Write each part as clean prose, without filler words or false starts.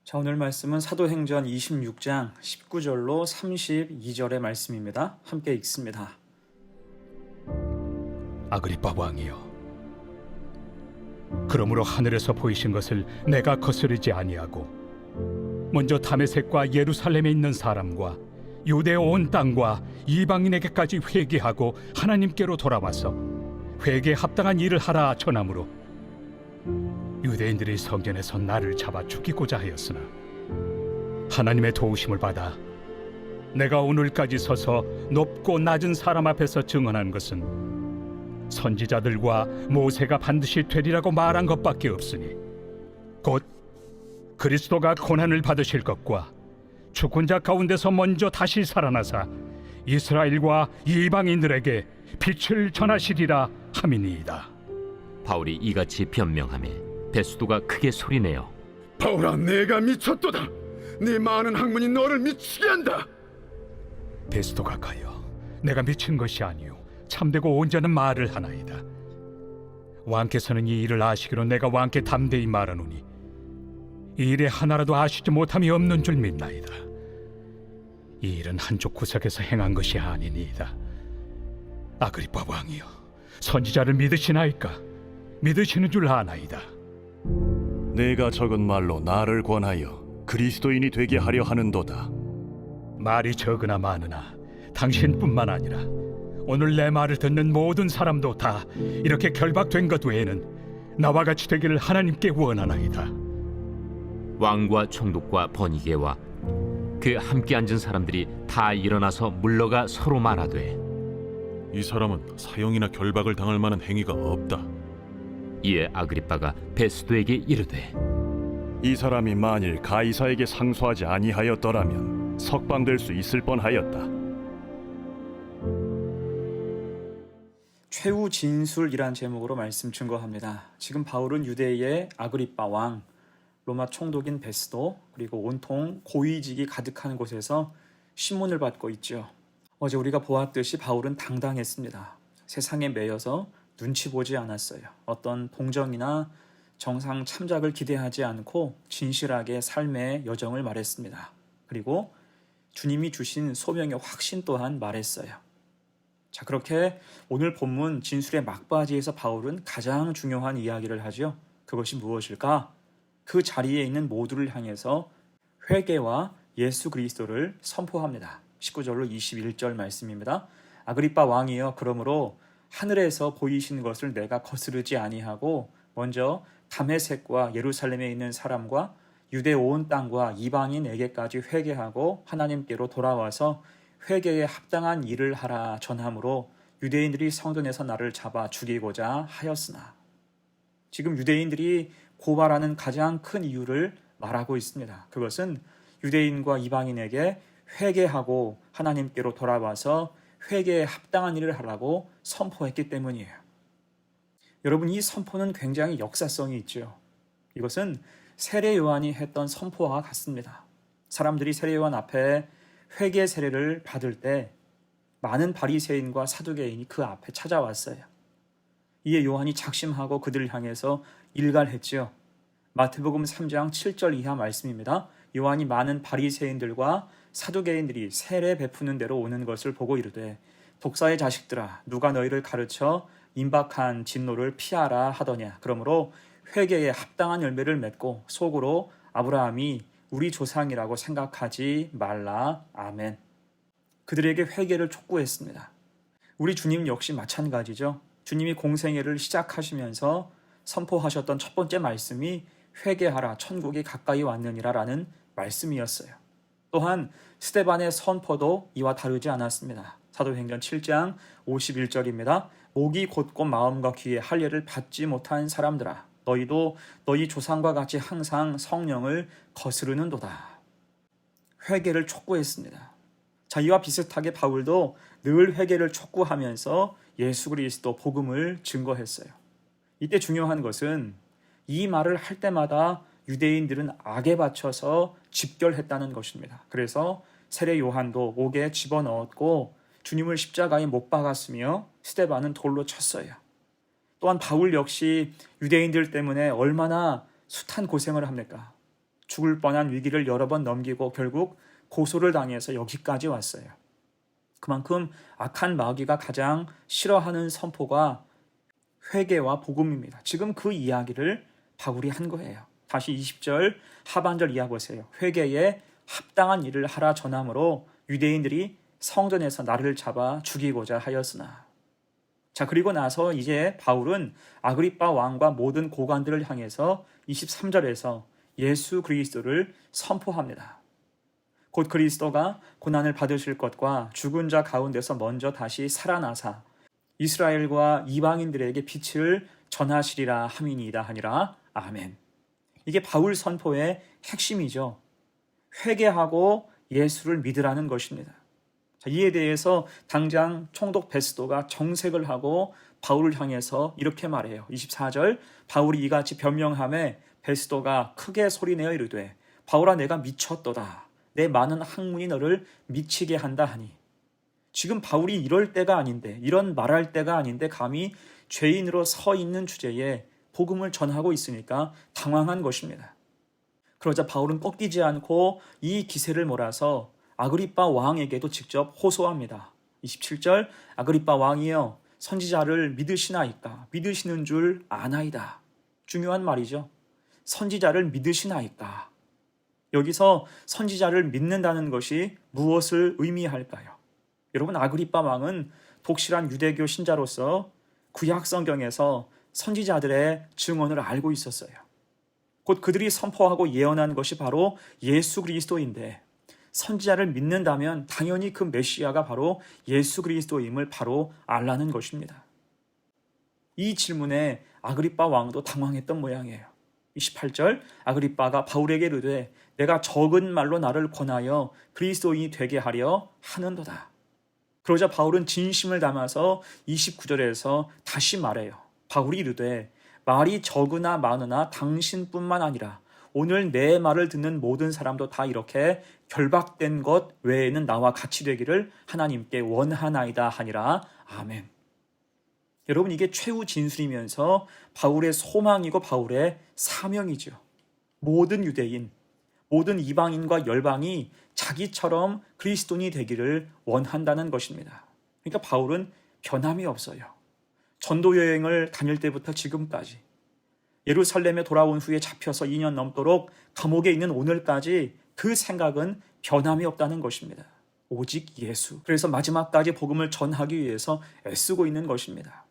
자, 오늘 말씀은 사도행전 26장 19절로 32절의 말씀입니다. 함께 읽습니다. 아그리빠 왕이여, 그러므로 하늘에서 보이신 것을 내가 거스르지 아니하고 먼저 다메섹과 예루살렘에 있는 사람과 유대 온 땅과 이방인에게까지 회개하고 하나님께로 돌아와서 회개에 합당한 일을 하라 전하므로 유대인들이 성전에서 나를 잡아 죽이고자 하였으나 하나님의 도우심을 받아 내가 오늘까지 서서 높고 낮은 사람 앞에서 증언한 것은 선지자들과 모세가 반드시 되리라고 말한 것밖에 없으니 곧 그리스도가 고난을 받으실 것과 죽은 자 가운데서 먼저 다시 살아나사 이스라엘과 이방인들에게 빛을 전하시리라 함이니이다. 바울이 이같이 변명하며 베스도가 크게 소리내어 바울아, 내가 미쳤도다. 네 많은 학문이 너를 미치게 한다. 베스도가 가여, 내가 미친 것이 아니요 참되고 온전한 말을 하나이다. 왕께서는 이 일을 아시기로 내가 왕께 담대히 말하노니 이 일에 하나라도 아시지 못함이 없는 줄 믿나이다. 이 일은 한쪽 구석에서 행한 것이 아니니이다. 아그리빠 왕이여, 선지자를 믿으시나이까? 믿으시는 줄 아나이다. 내가 적은 말로 나를 권하여 그리스도인이 되게 하려 하는도다. 말이 적으나 많으나 당신뿐만 아니라 오늘 내 말을 듣는 모든 사람도 다 이렇게 결박된 것 외에는 나와 같이 되기를 하나님께 원하나이다. 왕과 총독과 번이게와 그 함께 앉은 사람들이 다 일어나서 물러가 서로 말하되 이 사람은 사형이나 결박을 당할 만한 행위가 없다. 이에 아그리빠가 베스도에게 이르되 이 사람이 만일 가이사에게 상소하지 아니하였더라면 석방될 수 있을 뻔하였다. 최후 진술이란 제목으로 말씀 증거합니다. 지금 바울은 유대의 아그리빠 왕, 로마 총독인 베스도, 그리고 온통 고위직이 가득한 곳에서 신문을 받고 있죠. 어제 우리가 보았듯이 바울은 당당했습니다. 세상에 매여서 눈치 보지 않았어요. 어떤 동정이나 정상 참작을 기대하지 않고 진실하게 삶의 여정을 말했습니다. 그리고 주님이 주신 소명의 확신 또한 말했어요. 자, 그렇게 오늘 본문 진술의 막바지에서 바울은 가장 중요한 이야기를 하죠. 그것이 무엇일까? 그 자리에 있는 모두를 향해서 회개와 예수 그리스도를 선포합니다. 19절로 21절 말씀입니다. 아그리빠 왕이여, 그러므로 하늘에서 보이신 것을 내가 거스르지 아니하고 먼저 다메섹과 예루살렘에 있는 사람과 유대 온 땅과 이방인에게까지 회개하고 하나님께로 돌아와서 회개에 합당한 일을 하라 전함으로 유대인들이 성전에서 나를 잡아 죽이고자 하였으나, 지금 유대인들이 고발하는 가장 큰 이유를 말하고 있습니다. 그것은 유대인과 이방인에게 회개하고 하나님께로 돌아와서 회개에 합당한 일을 하라고 선포했기 때문이에요. 여러분, 이 선포는 굉장히 역사성이 있죠. 이것은 세례 요한이 했던 선포와 같습니다. 사람들이 세례 요한 앞에 회개 세례를 받을 때 많은 바리새인과 사두개인이 그 앞에 찾아왔어요. 이에 요한이 작심하고 그들을 향해서 일갈했지요. 마태복음 3장 7절 이하 말씀입니다. 요한이 많은 바리새인들과 사두개인들이 세례 베푸는 데로 오는 것을 보고 이르되 독사의 자식들아, 누가 너희를 가르쳐 임박한 진노를 피하라 하더냐. 그러므로 회개에 합당한 열매를 맺고 속으로 아브라함이 우리 조상이라고 생각하지 말라. 아멘. 그들에게 회개를 촉구했습니다. 우리 주님 역시 마찬가지죠. 주님이 공생애를 시작하시면서 선포하셨던 첫 번째 말씀이 회개하라, 천국이 가까이 왔느니라 라는 말씀이었어요. 또한 스데반의 선포도 이와 다르지 않았습니다. 사도행전 7장 51절입니다. 목이 곧고 마음과 귀에 할례를 받지 못한 사람들아, 너희도 너희 조상과 같이 항상 성령을 거스르는도다. 회개를 촉구했습니다. 자, 이와 비슷하게 바울도 늘 회개를 촉구하면서 예수 그리스도 복음을 증거했어요. 이때 중요한 것은 이 말을 할 때마다 유대인들은 악에 받쳐서 집결했다는 것입니다. 그래서 세례 요한도 옥에 집어넣었고 주님을 십자가에 못 박았으며 스데반은 돌로 쳤어요. 또한 바울 역시 유대인들 때문에 얼마나 숱한 고생을 합니까? 죽을 뻔한 위기를 여러 번 넘기고 결국 고소를 당해서 여기까지 왔어요. 그만큼 악한 마귀가 가장 싫어하는 선포가 회개와 복음입니다. 지금 그 이야기를 바울이 한 거예요. 다시 20절 하반절 이하 보세요. 회개에 합당한 일을 하라 전함으로 유대인들이 성전에서 나를 잡아 죽이고자 하였으나. 자, 그리고 나서 이제 바울은 아그리빠 왕과 모든 고관들을 향해서 23절에서 예수 그리스도를 선포합니다. 곧 그리스도가 고난을 받으실 것과 죽은 자 가운데서 먼저 다시 살아나사 이스라엘과 이방인들에게 빛을 전하시리라 함이니이다 하니라. 아멘. 이게 바울 선포의 핵심이죠. 회개하고 예수를 믿으라는 것입니다. 자, 이에 대해서 당장 총독 베스도가 정색을 하고 바울을 향해서 이렇게 말해요. 24절 바울이 이같이 변명하매 베스도가 크게 소리내어 이르되 바울아 내가 미쳤도다. 내 많은 학문이 너를 미치게 한다 하니. 지금 바울이 이럴 때가 아닌데, 이런 말할 때가 아닌데 감히 죄인으로 서 있는 주제에 복음을 전하고 있으니까 당황한 것입니다. 그러자 바울은 꺾이지 않고 이 기세를 몰아서 아그리빠 왕에게도 직접 호소합니다. 27절 아그리빠 왕이여 선지자를 믿으시나이까? 믿으시는 줄 아나이다. 중요한 말이죠. 선지자를 믿으시나이까? 여기서 선지자를 믿는다는 것이 무엇을 의미할까요? 여러분, 아그리빠 왕은 독실한 유대교 신자로서 구약 성경에서 선지자들의 증언을 알고 있었어요. 곧 그들이 선포하고 예언한 것이 바로 예수 그리스도인데, 선지자를 믿는다면 당연히 그 메시아가 바로 예수 그리스도임을 바로 알라는 것입니다. 이 질문에 아그리빠 왕도 당황했던 모양이에요. 28절 아그리빠가 바울에게 이르되 내가 적은 말로 나를 권하여 그리스도인이 되게 하려 하는도다. 그러자 바울은 진심을 담아서 29절에서 다시 말해요. 바울이 이르되 말이 적으나 많으나 당신뿐만 아니라 오늘 내 말을 듣는 모든 사람도 다 이렇게 결박된 것 외에는 나와 같이 되기를 하나님께 원하나이다 하니라. 아멘. 여러분, 이게 최후 진술이면서 바울의 소망이고 바울의 사명이죠. 모든 유대인, 모든 이방인과 열방이 자기처럼 그리스도인이 되기를 원한다는 것입니다. 그러니까 바울은 변함이 없어요. 전도 여행을 다닐 때부터 지금까지, 예루살렘에 돌아온 후에 잡혀서 2년 넘도록 감옥에 있는 오늘까지 그 생각은 변함이 없다는 것입니다. 오직 예수. 그래서 마지막까지 복음을 전하기 위해서 애쓰고 있는 것입니다.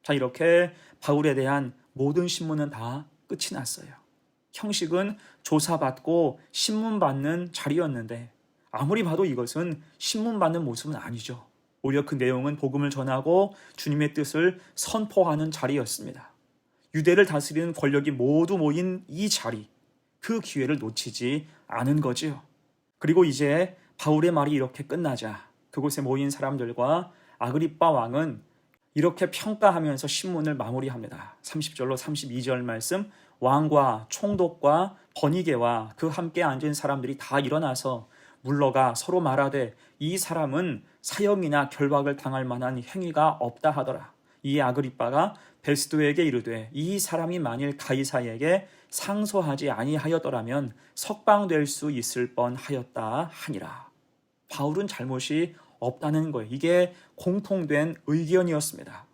자, 이렇게 바울에 대한 모든 신문은 다 끝이 났어요. 형식은 조사받고 신문받는 자리였는데 아무리 봐도 이것은 신문받는 모습은 아니죠. 오히려 그 내용은 복음을 전하고 주님의 뜻을 선포하는 자리였습니다. 유대를 다스리는 권력이 모두 모인 이 자리, 그 기회를 놓치지 않은 거지요. 그리고 이제 바울의 말이 이렇게 끝나자 그곳에 모인 사람들과 아그리빠 왕은 이렇게 평가하면서 신문을 마무리합니다. 30절로 32절 말씀, 왕과 총독과 버니게와 그 함께 앉은 사람들이 다 일어나서 물러가 서로 말하되 이 사람은 사형이나 결박을 당할 만한 행위가 없다 하더라. 이에 아그리빠가 베스도에게 이르되 이 사람이 만일 가이사에게 상소하지 아니하였더라면 석방될 수 있을 뻔하였다 하니라. 바울은 잘못이 없다는 거예요. 이게 공통된 의견이었습니다.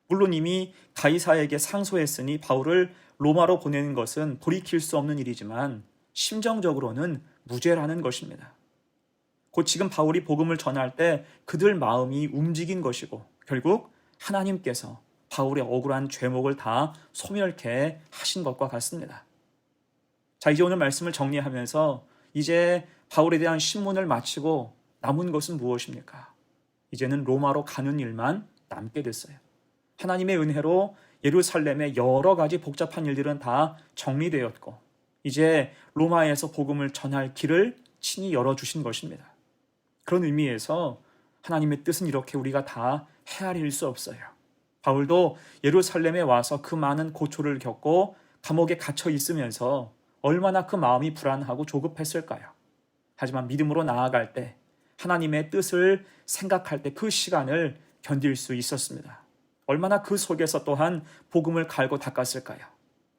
물론 이미 가이사에게 상소했으니 바울을 로마로 보내는 것은 돌이킬 수 없는 일이지만 심정적으로는 무죄라는 것입니다. 곧 지금 바울이 복음을 전할 때 그들 마음이 움직인 것이고 결국 하나님께서 바울의 억울한 죄목을 다 소멸케 하신 것과 같습니다. 자, 이제 오늘 말씀을 정리하면서 이제 바울에 대한 신문을 마치고 남은 것은 무엇입니까? 이제는 로마로 가는 일만 남게 됐어요. 하나님의 은혜로 예루살렘의 여러 가지 복잡한 일들은 다 정리되었고 이제 로마에서 복음을 전할 길을 친히 열어주신 것입니다. 그런 의미에서 하나님의 뜻은 이렇게 우리가 다 헤아릴 수 없어요. 바울도 예루살렘에 와서 그 많은 고초를 겪고 감옥에 갇혀 있으면서 얼마나 그 마음이 불안하고 조급했을까요? 하지만 믿음으로 나아갈 때 하나님의 뜻을 생각할 때 그 시간을 견딜 수 있었습니다. 얼마나 그 속에서 또한 복음을 갈고 닦았을까요?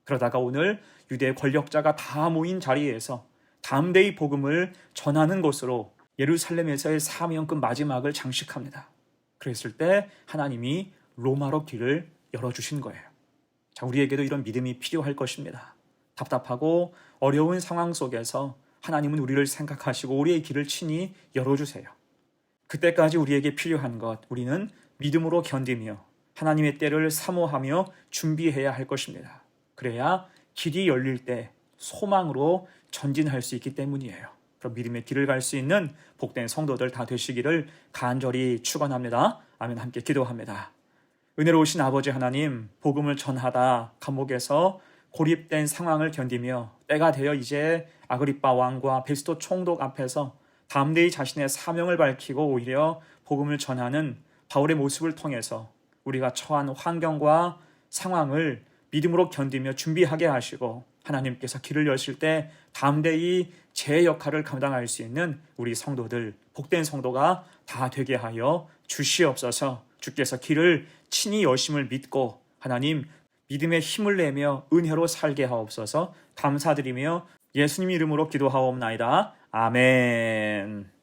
그러다가 오늘 유대 권력자가 다 모인 자리에서 담대히 복음을 전하는 것으로 예루살렘에서의 사명급 마지막을 장식합니다. 그랬을 때 하나님이 로마로 길을 열어주신 거예요. 자, 우리에게도 이런 믿음이 필요할 것입니다. 답답하고 어려운 상황 속에서 하나님은 우리를 생각하시고 우리의 길을 친히 열어주세요. 그때까지 우리에게 필요한 것, 우리는 믿음으로 견디며 하나님의 때를 사모하며 준비해야 할 것입니다. 그래야 길이 열릴 때 소망으로 전진할 수 있기 때문이에요. 그럼 믿음의 길을 갈 수 있는 복된 성도들 다 되시기를 간절히 축원합니다. 아멘. 함께 기도합니다. 은혜로우신 아버지 하나님, 복음을 전하다 감옥에서 고립된 상황을 견디며 때가 되어 이제 아그리빠 왕과 베스도 총독 앞에서 담대히 자신의 사명을 밝히고 오히려 복음을 전하는 바울의 모습을 통해서 우리가 처한 환경과 상황을 믿음으로 견디며 준비하게 하시고 하나님께서 길을 여실 때 담대히 제 역할을 감당할 수 있는 우리 성도들, 복된 성도가 다 되게 하여 주시옵소서. 주께서 길을 친히 여심을 믿고 하나님 믿음의 힘을 내며 은혜로 살게 하옵소서. 감사드리며 예수님 이름으로 기도하옵나이다. 아멘.